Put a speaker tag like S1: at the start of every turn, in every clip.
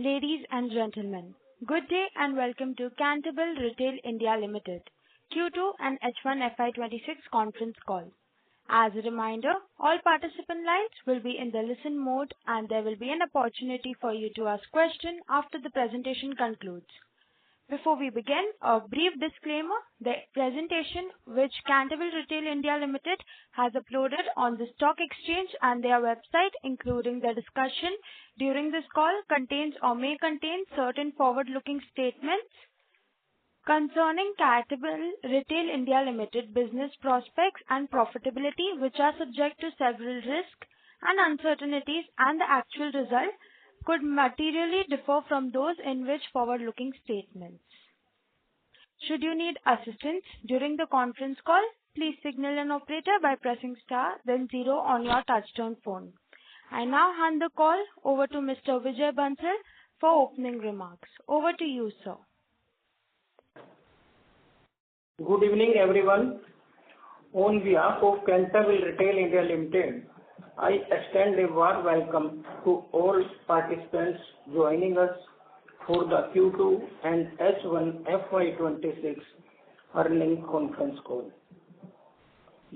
S1: Ladies and gentlemen, good day and welcome to Cantabil Retail India Limited Q2 and H1 FY'26 conference call. As a reminder, all participant lines will be in the listen mode and there will be an opportunity for you to ask questions after the presentation concludes. Before we begin, a brief disclaimer: the presentation which Cantabil Retail India Limited has uploaded on the stock exchange and their website, including the discussion during this call, contains or may contain certain forward-looking statements concerning Cantabil Retail India Limited business prospects and profitability, which are subject to several risks and uncertainties, and the actual result could materially differ from those in which forward-looking statements. Should you need assistance during the conference call, please signal an operator by pressing star then 0 on your touchtone phone. I now hand the call over to Mr. Vijay Bansal for opening remarks. Over to you, sir.
S2: Good evening, everyone. On behalf of Cantabil Retail India Limited, I extend a warm welcome to all participants joining us for the Q2 and H1 FY'26 earnings conference call.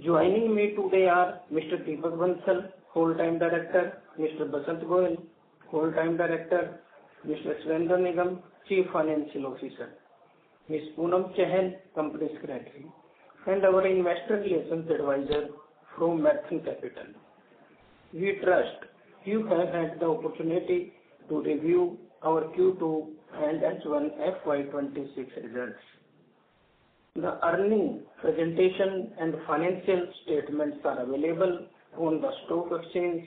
S2: Joining me today are Mr. Deepak Bansal, Full-Time Director, Mr. Basant Goyal, Full-Time Director, Mr. Surendra Nigam, Chief Financial Officer, Ms. Poonam Chahal, Company Secretary, and our Investor Relations Advisor from Merchant Capital. We trust you have had the opportunity to review our Q2 and H1 FY'26 results. The earnings presentation and financial statements are available on the stock exchange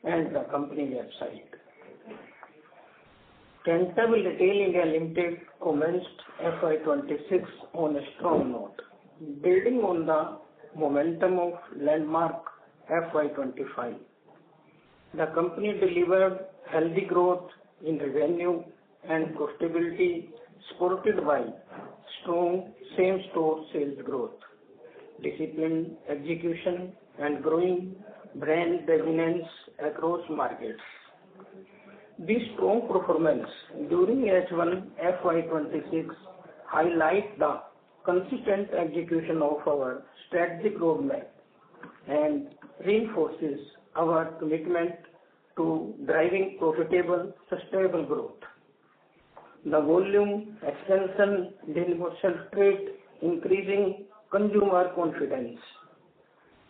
S2: and the company website. Cantabil Retail India Limited commenced FY'26 on a strong note, building on the momentum of landmark FY'25. The company delivered healthy growth in revenue and profitability, supported by strong same-store sales growth, disciplined execution, and growing brand dominance across markets. This strong performance during H1 FY'26 highlights the consistent execution of our strategic roadmap and reinforces our commitment to driving profitable, sustainable growth. The volume expansion demonstrates increasing consumer confidence.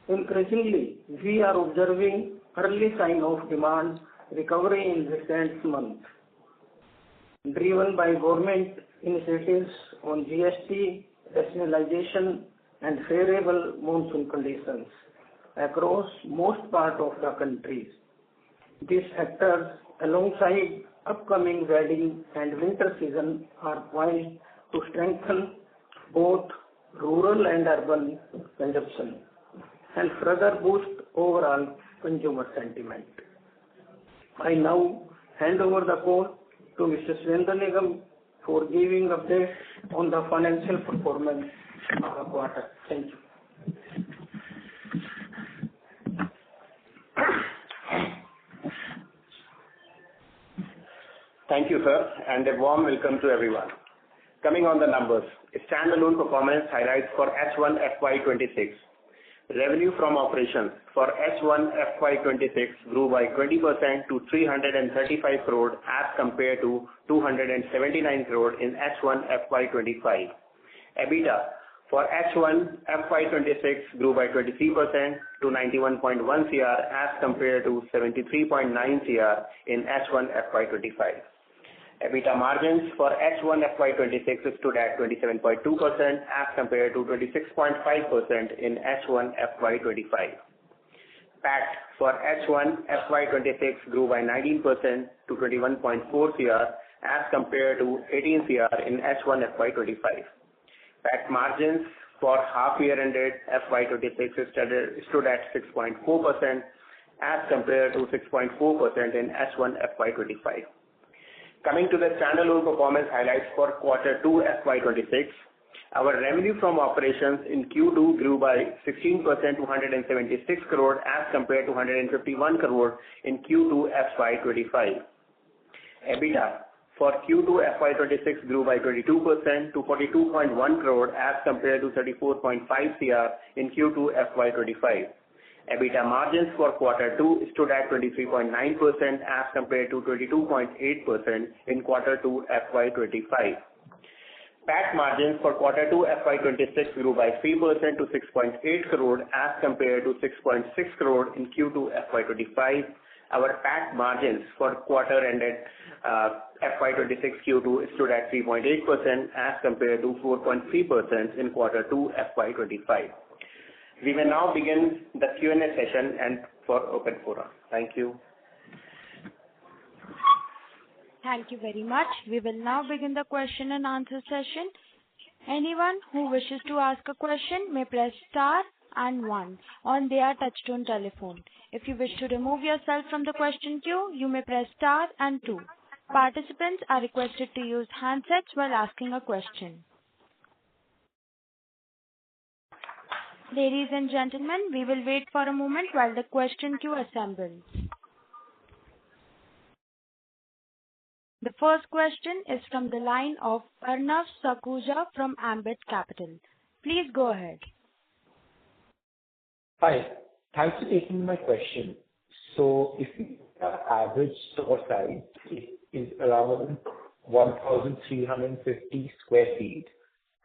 S2: Increasingly, we are observing early signs of demand recovery in recent months, driven by government initiatives on GST, rationalization, and favorable monsoon conditions across most parts of the country. These factors, alongside upcoming wedding and winter season, are poised to strengthen both rural and urban consumption and further boost overall consumer sentiment. I now hand over the call to Mr. Surendra Nigam for giving updates on the financial performance of the quarter. Thank you.
S3: Thank you, sir, and a warm welcome to everyone. Coming on the numbers, standalone performance highlights for H1 FY'26. Revenue from operations for H1 FY'26 grew by 20% to 335 crore as compared to 279 crore in H1 FY'25. EBITDA for H1 FY'26 grew by 23% to 91.1 crore as compared to 73.9 crore in H1 FY'25. EBITDA margins for H1 FY'26 stood at 27.2% as compared to 26.5% in H1 FY'25. PAT for H1 FY'26 grew by 19% to 21.4 crore as compared to 18 crore in H1 FY'25. PAT margins for half year ended FY'26 stood at 6.4% as compared to 6.4% in H1 FY'25. Coming to the standalone performance highlights for Q2 FY'26, our revenue from operations in Q2 grew by 16% to 176 crore as compared to 151 crore in Q2 FY'25. EBITDA for Q2 FY'26 grew by 22% to 42.1 crore as compared to 34.5 crore in Q2 FY'25. EBITDA margins for Q2 stood at 23.9% as compared to 22.8% in Q2 FY'25. PAT margins for Q2 FY'26 grew by 3% to 6.8 crore as compared to 6.6 crore in Q2 FY'25. Our PAT margins for quarter ended FY'26 Q2 stood at 3.8% as compared to 4.3% in Q2 FY'25. We will now begin the Q&A session and for open forum. Thank you.
S1: Thank you very much. We will now begin the question and answer session. Anyone who wishes to ask a question may press star and 1 on their touchtone telephone. If you wish to remove yourself from the question queue, you may press star and 2. Participants are requested to use handsets while asking a question. Ladies and gentlemen, we will wait for a moment while the question queue assembles. The first question is from the line of Arnav Sakuja from Ambit Capital. Please go ahead.
S4: Hi. Thanks for taking my question. So if you have average store size, it is around 1,350 square feet.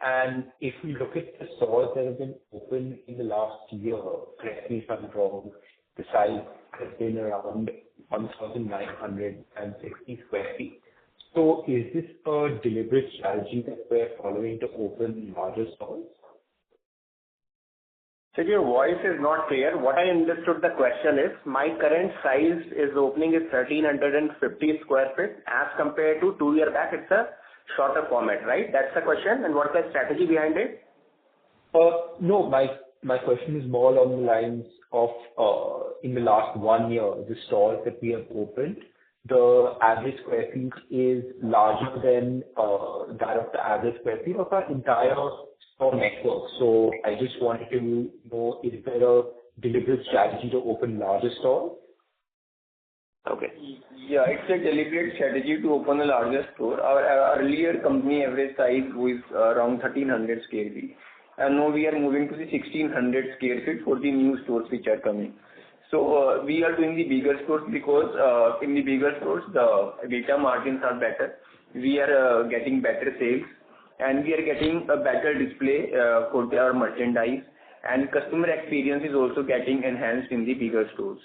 S4: And if we look at the stores that have been opened in the last year, correct me if I'm wrong, the size has been around 1,960 square feet. So is this a deliberate strategy that we're following to open larger stores?
S3: So your voice is not clear. What I understood the question is, my current size is opening is 1,350 square feet as compared to 2 years back. It's a shorter format, right? That's the question. And what's the strategy behind it?
S4: No, my question is more along the lines of in the last 1 year, the stores that we have opened, the average square feet is larger than that of the average square feet of our entire store network. So I just wanted to know, is there a deliberate strategy to open larger stores?
S3: Okay.
S5: Yeah, it's a deliberate strategy to open a larger store. Our earlier company average size was around 1,300 square feet. And now we are moving to the 1,600 square feet for the new stores which are coming. So we are doing the bigger stores because in the bigger stores, the EBITDA margins are better. We are getting better sales and we are getting a better display for our merchandise, and customer experience is also getting enhanced in the bigger stores.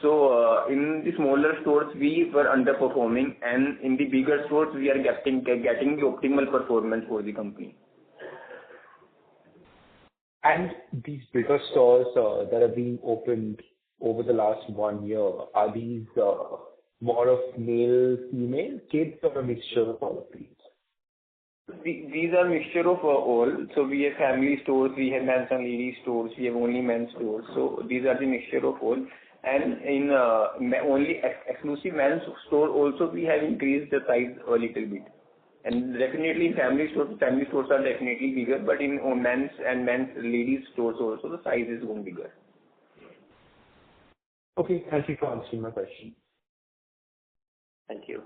S5: So in the smaller stores, we were underperforming, and in the bigger stores, we are getting the optimal performance for the company.
S4: And these bigger stores that are being opened over the last 1 year, are these more of male, female, kids, or a mixture of all of these?
S5: These are mixture of all. So we have family stores, we have men's and ladies stores, we have only men's stores. So these are the mixture of all. And in only exclusive men's store also we have increased the size a little bit. And definitely family stores are definitely bigger, but in men's and ladies stores also the size is going bigger.
S4: Okay, thank you for answering my question.
S3: Thank you.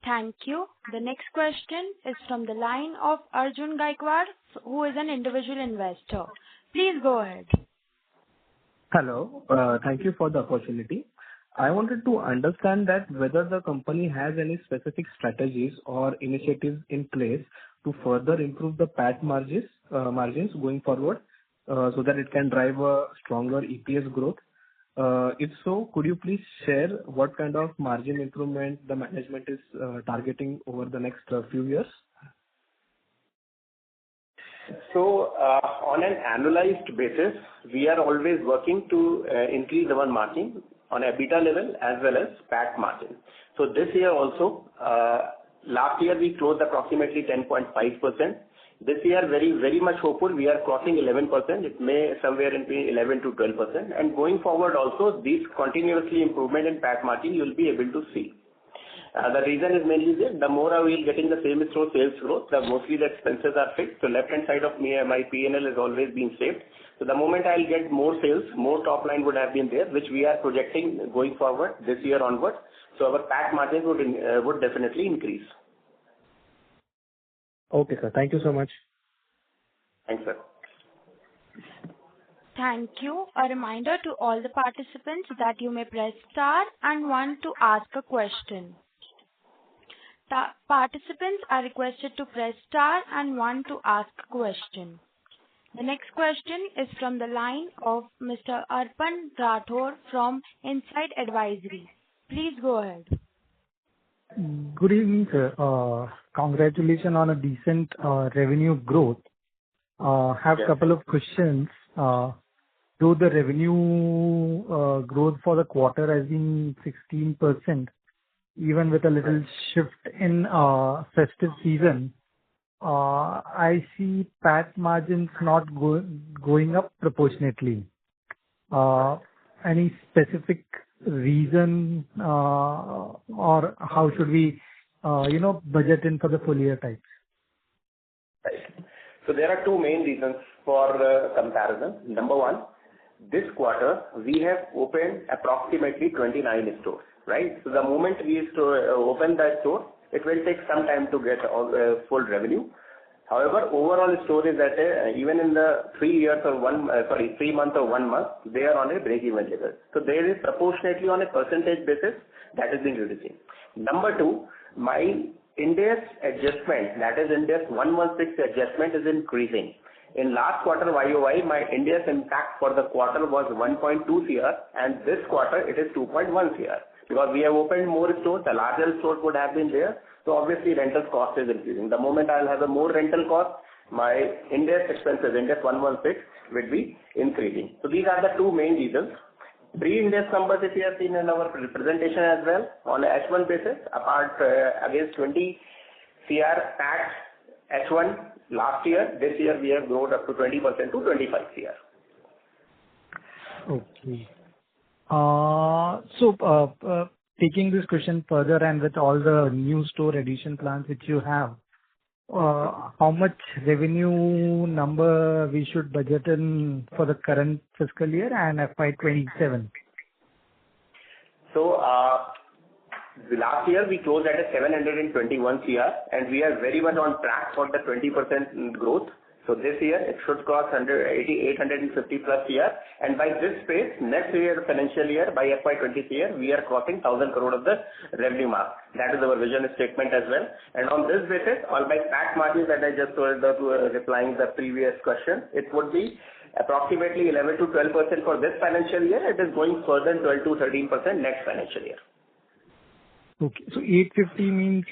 S1: Thank you. The next question is from the line of Arjun Gaikwad, who is an individual investor. Please go ahead.
S6: Hello. Thank you for the opportunity. I wanted to understand that whether the company has any specific strategies or initiatives in place to further improve the PAT margins going forward, so that it can drive a stronger EPS growth. If so, could you please share what kind of margin improvement the management is targeting over the next few years?
S3: So on an annualized basis, we are always working to increase our margin on EBITDA level as well as PAT margin. So this year also, last year we closed approximately 10.5%. This year, very much hopeful, we are crossing 11%. It may somewhere in between 11 to 12%. And going forward also, this continuously improvement in PAT margin you will be able to see. The reason is mainly this: the more I will getting the same store sales growth, the mostly the expenses are fixed. So left hand side of me, my P&L is always being saved. So the moment I'll get more sales, more top line would have been there, which we are projecting going forward this year onwards. So our PAT margins would definitely increase.
S6: Okay, sir. Thank you so much.
S3: Thanks, sir.
S1: Thank you. A reminder to all the participants that you may press star and one to ask a question. Participants are requested to press star and one to ask a question. The next question is from the line of Mr. Arpan Rathore from Insight Advisory. Please go ahead.
S7: Good evening, sir. Congratulations on a decent revenue growth. Have a couple of questions. Though the revenue growth for the quarter has been 16%, even with a little shift in festive season, I see PAT margins not going up proportionately. Any specific reason, or how should we, budget in for the full year types?
S3: Right. So there are two main reasons for comparison. Number one, this quarter we have opened approximately 29 stores, right? So the moment we open that store, it will take some time to get all full revenue. However, overall store is at even in the 3 months or 1 month, they are on a break-even level. So there is proportionately on a percentage basis that is being reducing. Number two, my Ind AS adjustment, that is Ind AS 116 adjustment, is increasing. In last quarter YOY, my Ind AS impact for the quarter was 1.2 CR, and this quarter it is 2.1 CR. Because we have opened more stores, the larger stores would have been there, so obviously rental cost is increasing. The moment I'll have a more rental cost, my Ind AS expenses, Ind AS 116, will be increasing. So these are the two main reasons. Pre-Ind AS numbers, if you have seen in our presentation as well, on a H1 basis, apart against 20 CR tax H1 last year, this year we have grown up to 20% to 25 CR.
S7: Okay. Taking this question further, and with all the new store addition plans which you have, how much revenue number we should budget in for the current fiscal year and FY'27?
S3: So, last year we closed at a 721 CR, and we are very much on track for the 20% growth. So this year it should cost 850 plus CR, and by this pace, next year financial year, by FY'20 year, we are crossing 1,000 crore of the revenue mark. That is our vision statement as well. And on this basis, all my PAT margins that I just told, replying the previous question, it would be approximately 11 to 12% for this financial year. It is going further 12 to 13% next financial year.
S7: Okay, so 850 means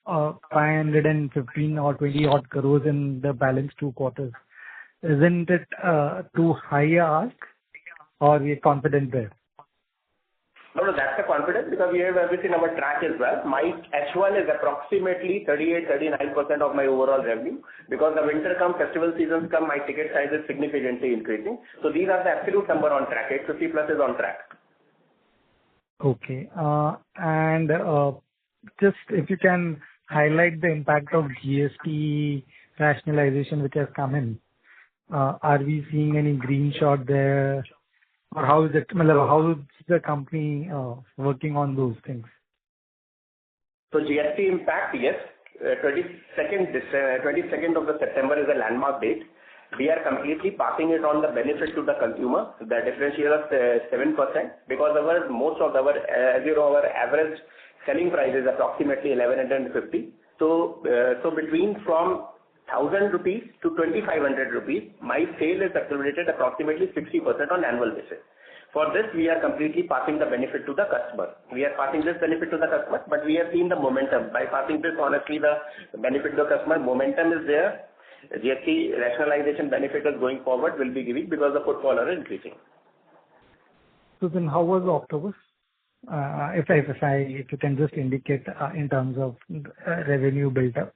S7: 515 or 20 odd crores in the balance 2 quarters. Isn't it too high ask, or we are confident there?
S3: No, that's the confidence, because we have everything on our track as well. My H1 is approximately 38-39% of my overall revenue. Because the winter come, festival seasons come, my ticket size is significantly increasing. So these are the absolute number on track. 850 plus is on track.
S7: Okay. And just if you can highlight the impact of GST rationalization which has come in. Are we seeing any green shot there? Or how is the company working on those things?
S3: So GST impact, yes. 22nd of the September is a landmark date. We are completely passing it on the benefit to the consumer. The differential of 7%, because most of our, as you know, our average selling price is approximately 1150. So between from 1,000 rupees to 2,500 rupees, my sale is accumulated approximately 60% on annual basis. For this, we are completely passing the benefit to the customer. We are passing this benefit to the customer, but we have seen the momentum. By passing this, honestly, the benefit to the customer, momentum is there. GST rationalization benefit is going forward will be giving because the footfall are increasing.
S7: So then how was October? If you can just indicate in terms of revenue built up,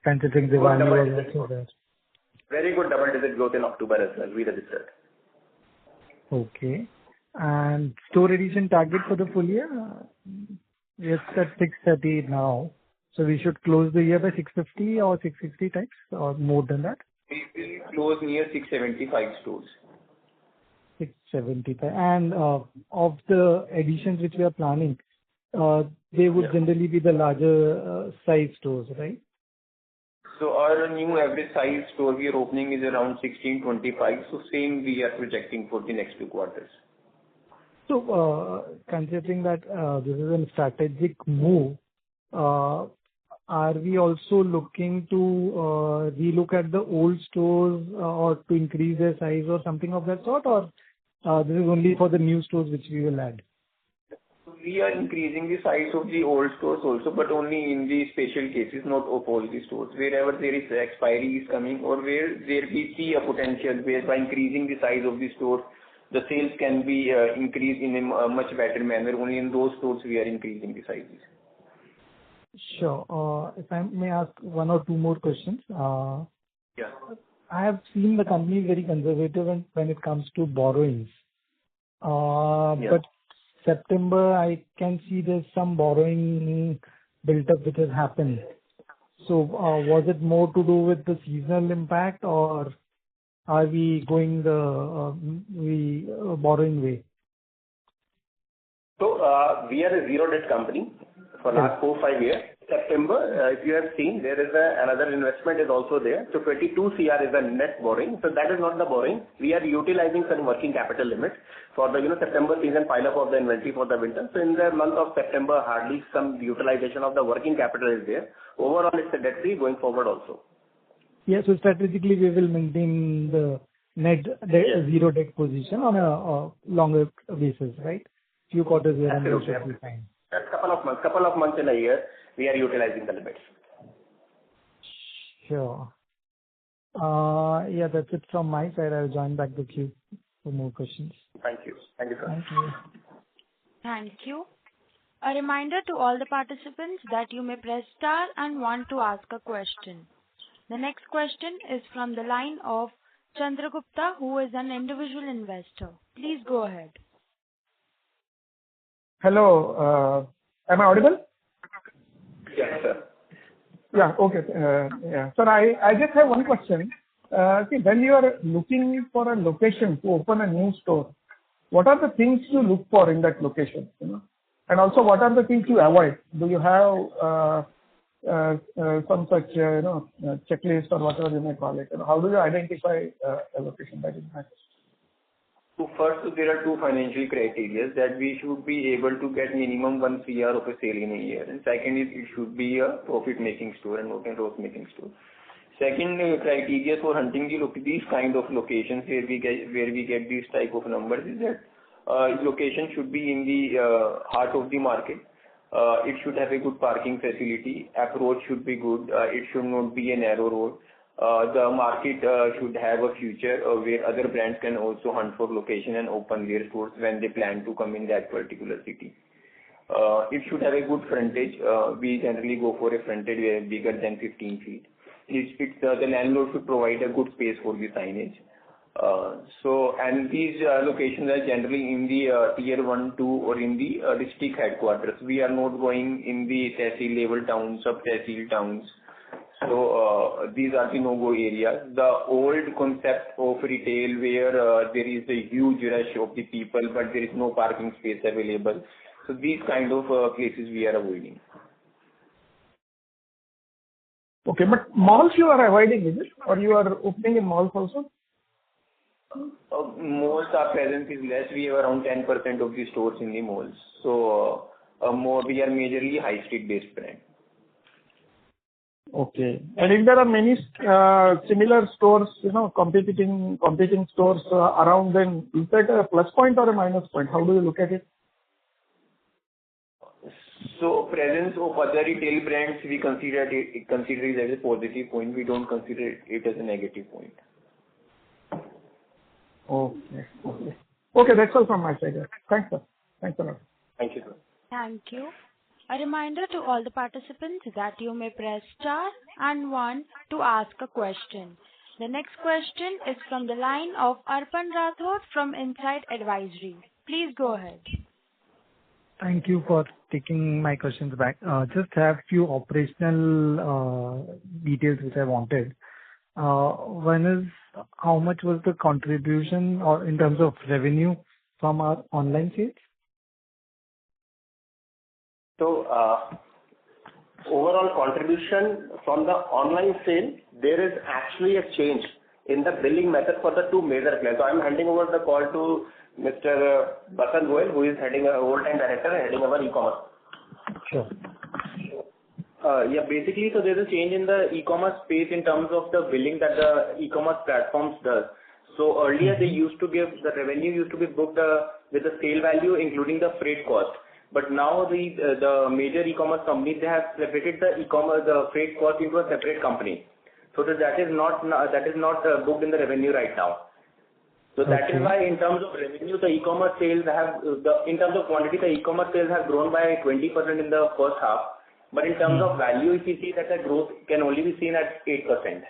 S7: considering the value was also there.
S3: Very good double-digit growth in October as well, we registered.
S7: Okay. And store addition target for the full year? It's at 630 now, so we should close the year by 650 or 660 types or more than that?
S5: We will close near 675 stores.
S7: 675. And of the additions which we are planning, they would generally be the larger size stores, right?
S5: So our new average size store we are opening is around 1625. So same we are projecting for the next 2 quarters.
S7: So, considering that this is a strategic move, are we also looking to relook at the old stores or to increase their size or something of that sort, or this is only for the new stores which we will add?
S5: We are increasing the size of the old stores also, but only in the special cases, not of all the stores. Wherever there is expiry is coming or where there we see a potential where by increasing the size of the store, the sales can be increased in a much better manner. Only in those stores we are increasing the sizes.
S7: Sure. If I may ask one or two more questions.
S5: Yeah.
S7: I have seen the company is very conservative when it comes to borrowings. But September, I can see there's some borrowing built up which has happened. So, was it more to do with the seasonal impact, or are we going the borrowing way?
S3: So, we are a zero debt company for last 4-5 years. September, if you have seen, there is another investment is also there. So 22 CR is the net borrowing. So that is not the borrowing. We are utilizing some working capital limits for the September season pile up of the inventory for the winter. So in the month of September, hardly some utilization of the working capital is there. Overall, it's a debt free going forward also.
S7: Yeah, so strategically we will maintain the net zero debt position on a longer basis, right? Few quarters here and there should be fine.
S3: Couple of months in a year, we are utilizing the limits.
S7: Sure. Yeah, that's it from my side. I'll join back the queue for more questions.
S3: Thank you. Thank you, sir.
S7: Thank you.
S1: Thank you. A reminder to all the participants that you may press star and 1 to ask a question. The next question is from the line of Chandragupta, who is an individual investor. Please go ahead.
S8: Hello, am I audible?
S3: Yes, sir.
S8: Yeah, okay. Sir, I just have one question. See, when you are looking for a location to open a new store, what are the things you look for in that location? And also, what are the things you avoid? Do you have some such checklist or whatever you may call it? How do you identify a location that is nice?
S5: So first, there are 2 financial criteria that we should be able to get minimum 1 CR of a sale in a year. And second is it should be a profit-making store and not a loss-making store. Second criteria for hunting these kind of locations where we get these type of numbers is that location should be in the heart of the market. It should have a good parking facility. Approach should be good. It should not be a narrow road. The market should have a future where other brands can also hunt for location and open their stores when they plan to come in that particular city. It should have a good frontage. We generally go for a frontage bigger than 15 feet. The landlord should provide a good space for the signage. And these locations are generally in the tier 1, 2 or in the district headquarters. We are not going in the tehsil level towns, sub-tehsil towns. So these are the no-go areas. The old concept of retail where there is a huge rush of the people but there is no parking space available. So these kind of places we are avoiding.
S8: Okay, but malls you are avoiding, is it? Or you are opening in malls also?
S5: Malls, our presence is less. We have around 10% of the stores in the malls. So we are majorly high street based brand.
S8: Okay. And if there are many similar stores, competing stores around, then is that a plus point or a minus point? How do you look at it?
S5: So presence of other retail brands, we consider it as a positive point. We don't consider it as a negative point.
S8: Okay, that's all from my side. Thanks, sir. Thanks a lot.
S3: Thank you, sir.
S1: Thank you. A reminder to all the participants that you may press star and 1 to ask a question. The next question is from the line of Arpan Rathod from Insight Advisory. Please go ahead.
S7: Thank you for taking my questions back. Just have few operational details which I wanted. One is how much was the contribution or in terms of revenue from our online sales?
S3: So, overall contribution from the online sale, there is actually a change in the billing method for the two major clients. So I'm handing over the call to Mr. Basant Goel, who is heading a whole-time director heading our e-commerce.
S7: Sure.
S3: Yeah, basically, so there's a change in the e-commerce space in terms of the billing that the e-commerce platforms does. So earlier they used to give, the revenue used to be booked with the sale value including the freight cost. But now the major e-commerce companies, they have separated the freight cost into a separate company. So that is not booked in the revenue right now. So that is why in terms of revenue, the e-commerce sales in terms of quantity, the e-commerce sales have grown by 20% in the first half. But in terms of value, if you see that the growth can only be seen at 8%.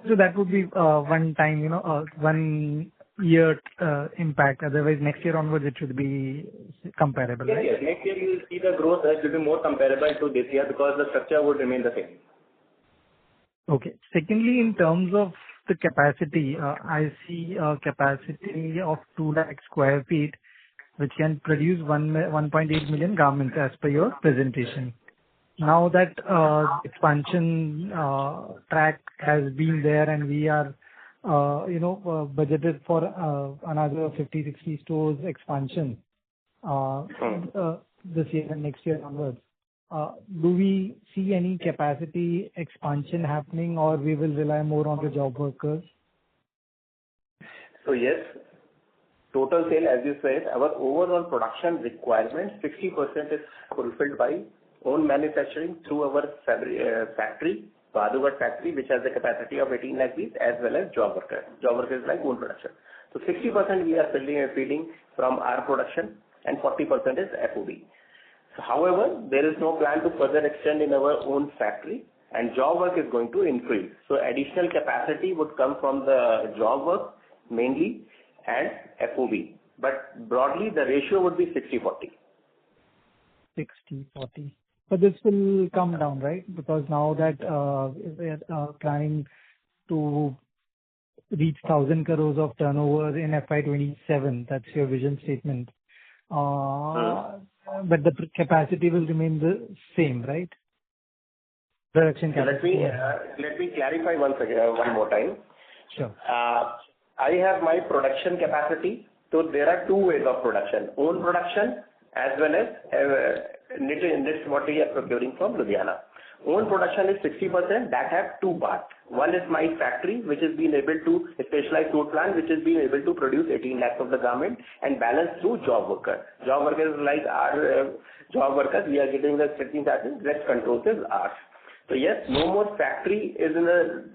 S7: So that would be one time, 1 year impact. Otherwise, next year onwards, it should be comparable, right?
S3: Yes. Next year you will see the growth will be more comparable to this year because the structure would remain the same.
S7: Okay. Secondly, in terms of the capacity, I see a capacity of 2 lakh square feet, which can produce 1.8 million garments as per your presentation. Now that expansion track has been there and we are, budgeted for another 50-60 stores expansion this year and next year onwards. Do we see any capacity expansion happening, or we will rely more on the job workers?
S3: So yes, total sale, as you said, our overall production requirement, 60% is fulfilled by own manufacturing through our factory, Badugar factory, which has a capacity of 18 lakh piece, as well as job workers. Job workers like own production. So 60% we are feeding from our production and 40% is FOB. So, however, there is no plan to further extend in our own factory, and job work is going to increase. So additional capacity would come from the job work mainly and FOB. But broadly, the ratio would be 60-40.
S7: 60-40. But this will come down, right? Because now that we are planning to reach 1,000 crores of turnover in FY'27, that's your vision statement. But the capacity will remain the same, right? Production capacity.
S3: Let me clarify one more time.
S7: Sure.
S3: I have my production capacity. So there are two ways of production: own production as well as knit what we are procuring from Ludhiana. Own production is 60%. That has two parts. One is my factory, which has been able to, a specialized suit plant, which has been able to produce 18 lakhs of the garment, and balance through job workers. Job workers like our job workers, we are getting the stretching charges, rest controls is ours. So yes, no more factory is in the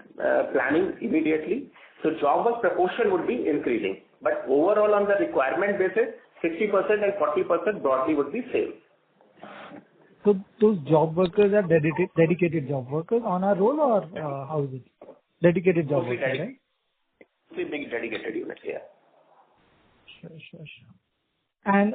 S3: planning immediately. So job work proportion would be increasing. But overall on the requirement basis, 60% and 40% broadly would be same.
S7: So those job workers are dedicated job workers on our roll, or how is it? Dedicated job workers, right?
S3: Big dedicated units, yeah.
S7: Sure. And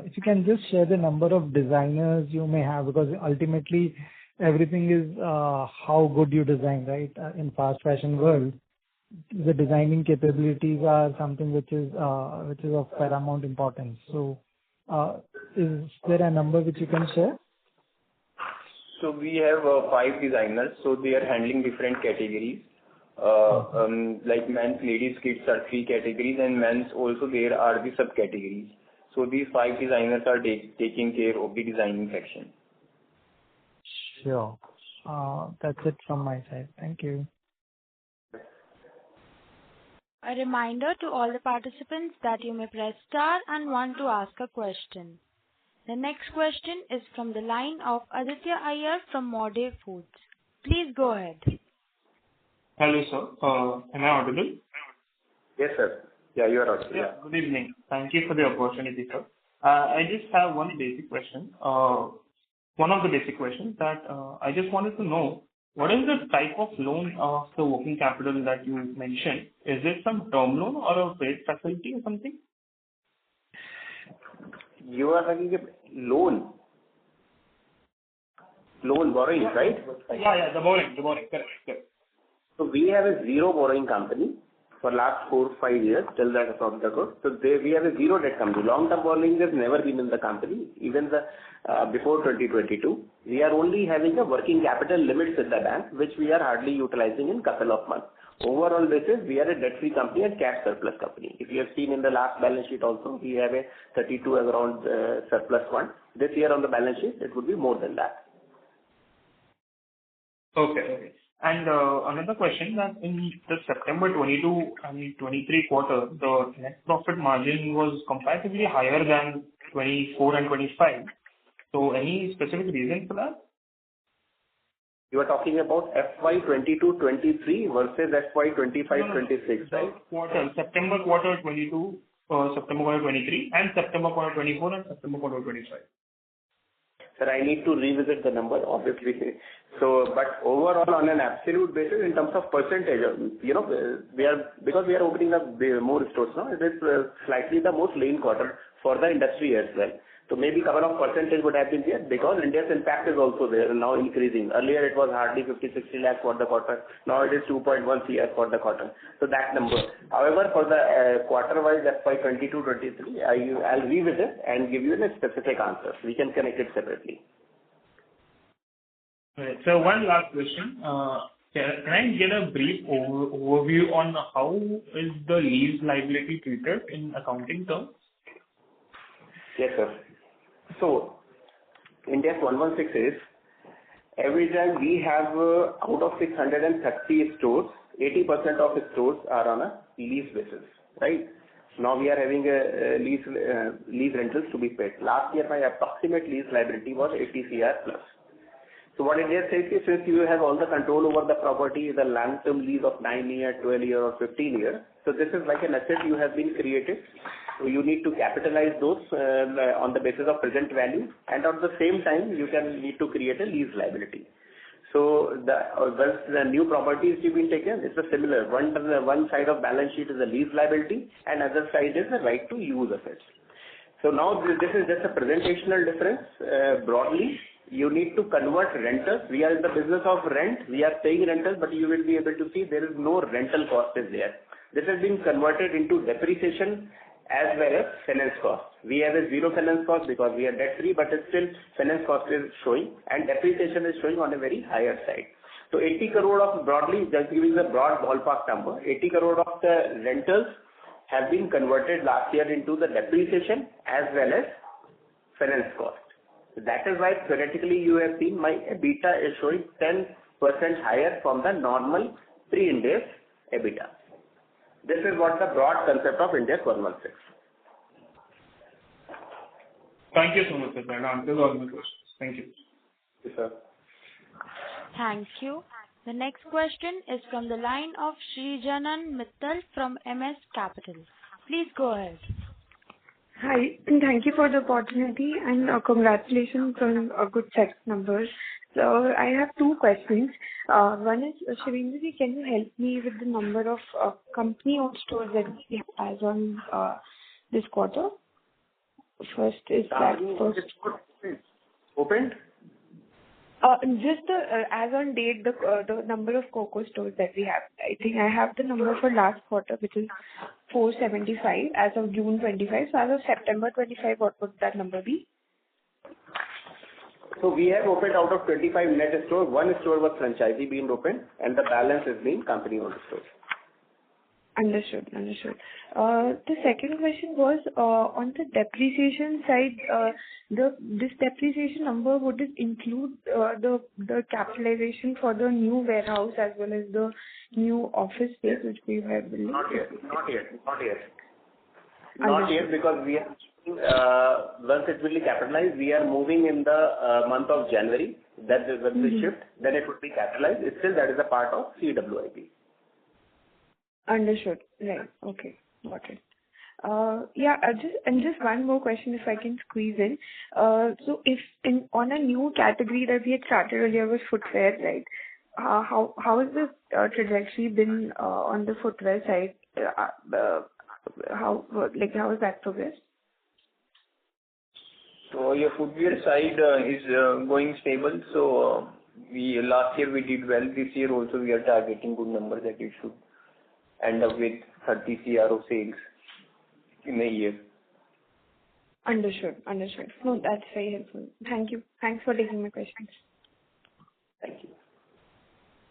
S7: if you can just share the number of designers you may have, because ultimately everything is how good you design, right? In fast fashion world, the designing capabilities are something which is of paramount importance. So, is there a number which you can share?
S5: So we have 5 designers. So they are handling different categories. Like men's, ladies, kids are 3 categories, and men's also there are the subcategories. So these 5 designers are taking care of the designing section.
S7: Sure. That's it from my side. Thank you.
S1: A reminder to all the participants that you may press star and 1 to ask a question. The next question is from the line of Aditya Iyer from Mode Foods. Please go ahead.
S9: Hello, sir. Am I audible?
S3: Yes, sir. Yeah, you are audible.
S9: Yeah. Good evening. Thank you for the opportunity, sir. I just have one basic question. One of the basic questions that I just wanted to know, what is the type of loan of the working capital that you mentioned? Is it some term loan or a credit facility or something?
S3: You are having a loan borrowing, right?
S9: Yeah, the borrowing. Correct.
S3: So we have a zero borrowing company for last 4-5 years till that from the court. So we have a zero debt company. Long-term borrowing has never been in the company, even before 2022. We are only having a working capital limits with the bank, which we are hardly utilizing in couple of months. Overall basis, we are a debt-free company and cash surplus company. If you have seen in the last balance sheet also, we have a 32 around surplus fund. This year on the balance sheet, it would be more than that.
S9: Okay. And another question, that in the September 22 and 23 quarter, the net profit margin was comparatively higher than 24 and 25. So any specific reason for that?
S3: You are talking about FY22-23 versus FY25-26, right?
S9: September quarter 22, September quarter 23, and September quarter 24 and September quarter 25.
S3: Sir, I need to revisit the number, obviously. But overall, on an absolute basis, in terms of percentage, because we are opening up more stores now, it is slightly the most lean quarter for the industry as well. So maybe couple of percentage would have been there because India's impact is also there and now increasing. Earlier it was hardly 50-60 lakh for the quarter. Now it is 2.1 CR for the quarter. So that number. However, for the quarter-wise FY22-23, I'll revisit and give you a specific answer. We can connect it separately.
S9: Right. So one last question. Can I get a brief overview on how is the lease liability treated in accounting terms?
S3: Yes, sir. So, India's 116 is, every time we have out of 630 stores, 80% of the stores are on a lease basis, right? Now we are having a lease rentals to be paid. Last year, my approximate lease liability was 80 CR plus. So what India says is, since you have all the control over the property, the long-term lease of 9 year, 12 year or 15 year, so this is like an asset you have been created. So you need to capitalize those on the basis of present value, and at the same time you need to create a lease liability. So once the new property is to be taken, it's a similar. One side of balance sheet is a lease liability, and other side is the right to use assets. So now this is just a presentational difference. Broadly, you need to convert rentals. We are in the business of rent. We are paying rentals, but you will be able to see there is no rental cost is there. This has been converted into depreciation as well as finance cost. We have a zero finance cost because we are debt free, but still finance cost is showing and depreciation is showing on a very higher side. So 80 crore of broadly, just giving the broad ballpark number, 80 crore of the rentals have been converted last year into the depreciation as well as finance cost. So that is why theoretically you have seen my EBITDA is showing 10% higher from the normal pre-Ind AS EBITDA. This is what the broad concept of Ind AS 116.
S9: Thank you so much, sir. That answers all my questions. Thank you.
S3: Yes, sir.
S1: Thank you. The next question is from the line of Srijanan Mittal from MS Capital. Please go ahead.
S10: Hi, and thank you for the opportunity and congratulations on a good set of numbers. So I have two questions. One is, Shivendra, can you help me with the number of company-owned stores that we have as on this quarter? First is that
S3: Opened?
S10: Just as on date, the number of COCO stores that we have. I think I have the number for last quarter, which is 475 as of June 25. So as of September 25, what would that number be?
S3: So we have opened out of 25 net stores. One store was franchisee being opened, and the balance is being company-owned stores.
S10: Understood. The second question was on the depreciation side. This depreciation number, would it include the capitalization for the new warehouse as well as the new office space which we have built?
S3: Not yet, because we are once it will be capitalized, we are moving in the month of January. That is when we shift. Then it would be capitalized. Still, that is a part of CWIP.
S10: Understood. Right. Okay. Got it. Just one more question, if I can squeeze in. So, if on a new category that we had started earlier was footwear, right? How has the trajectory been on the footwear side? How has that progressed?
S5: Your footwear side is going stable. So last year we did well. This year also we are targeting good numbers that it should end up with 30 CR of sales in a year.
S10: Understood. No, that's very helpful. Thank you. Thanks for taking my questions.
S5: Thank you.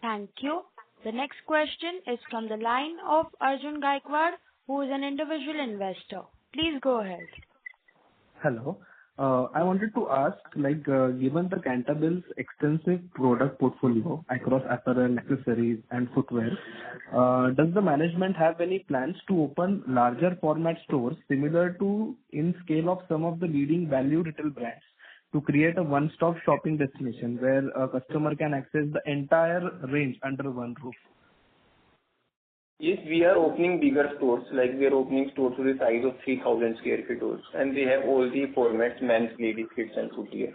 S1: Thank you. The next question is from the line of Arjun Gaikwad, who is an individual investor. Please go ahead.
S6: Hello. I wanted to ask, given the Cantabil's extensive product portfolio across apparel, accessories, and footwear, does the management have any plans to open larger format stores similar to in scale of some of the leading value retail brands to create a one-stop shopping destination where a customer can access the entire range under one roof?
S5: Yes, we are opening bigger stores, like we are opening stores to the size of 3,000 square feet also, and they have all the formats, men's, ladies, kids and footwear.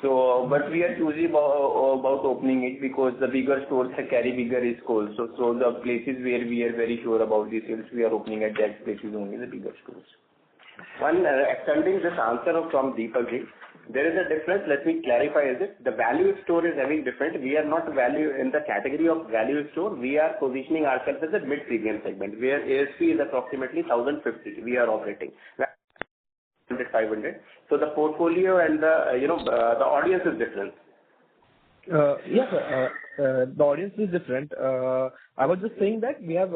S5: So, but we are choosy about opening it because the bigger stores carry bigger risk also. So the places where we are very sure about the sales, we are opening at that places only, the bigger stores.
S3: Extending this answer from Deepak ji, there is a difference. Let me clarify it. The value store is having different. We are not value in the category of value store. We are positioning ourselves as a mid-premium segment where ASP is approximately 1,050. We are operating 500. So the portfolio and the audience is different.
S6: Yes, the audience is different. I was just saying that we have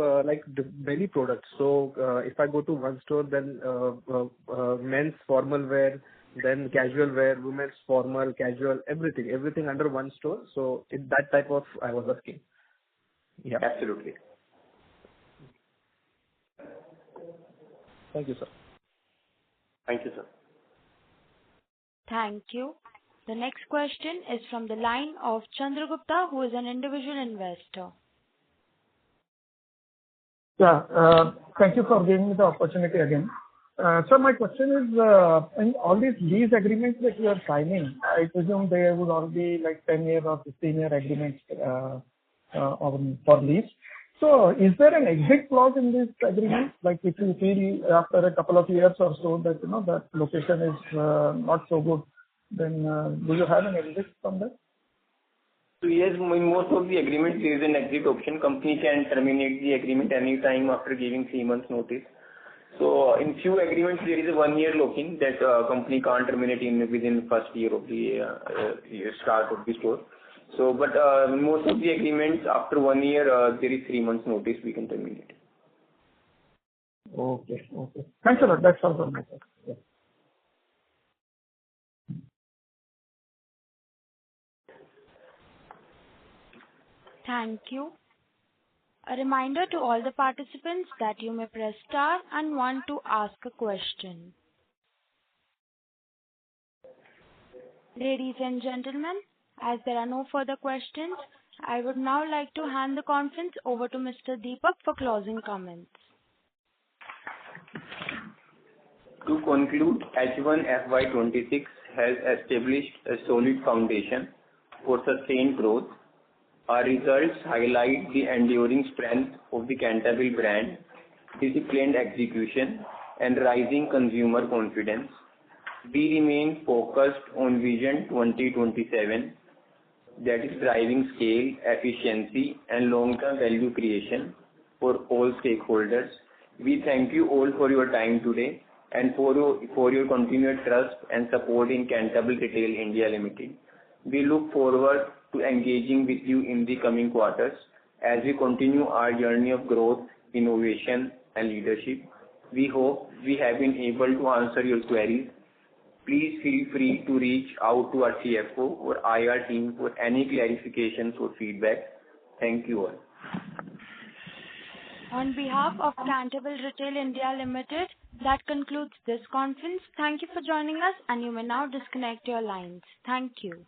S6: many products. So if I go to one store, then men's formal wear, then casual wear, women's formal, casual, everything under one store. So it's that type of I was asking. Yeah.
S3: Absolutely.
S6: Thank you, sir.
S3: Thank you, sir.
S1: Thank you. The next question is from the line of Chandragupta, who is an individual investor.
S8: Yeah, thank you for giving me the opportunity again. So my question is, in all these lease agreements that you are signing, I presume they would all be like 10-year or 15-year agreements for lease. So is there an exit clause in this agreement? Like if you feel after a couple of years or so that that location is not so good, then do you have an exit from that?
S5: So yes, in most of the agreements there is an exit option. Company can terminate the agreement any time after giving 3 months notice. So in few agreements there is a 1-year locking that company can't terminate within first year of the start of the store. So but most of the agreements after 1 year there is 3 months notice we can terminate.
S8: Okay. Thanks a lot. That's all from my side. Yeah.
S1: Thank you. A reminder to all the participants that you may press star and 1 to ask a question. Ladies and gentlemen, as there are no further questions, I would now like to hand the conference over to Mr. Deepak for closing comments.
S5: To conclude, H1 FY'26 has established a solid foundation for sustained growth. Our results highlight the enduring strength of the Cantabil brand, disciplined execution, and rising consumer confidence. We remain focused on Vision 2027, that is driving scale, efficiency, and long-term value creation for all stakeholders. We thank you all for your time today and for your continued trust and support in Cantabil Retail India Limited. We look forward to engaging with you in the coming quarters as we continue our journey of growth, innovation, and leadership. We hope we have been able to answer your queries. Please feel free to reach out to our CFO or IR team for any clarifications or feedback. Thank you all.
S1: On behalf of Cantabil Retail India Limited, that concludes this conference. Thank you for joining us, and you may now disconnect your lines. Thank you.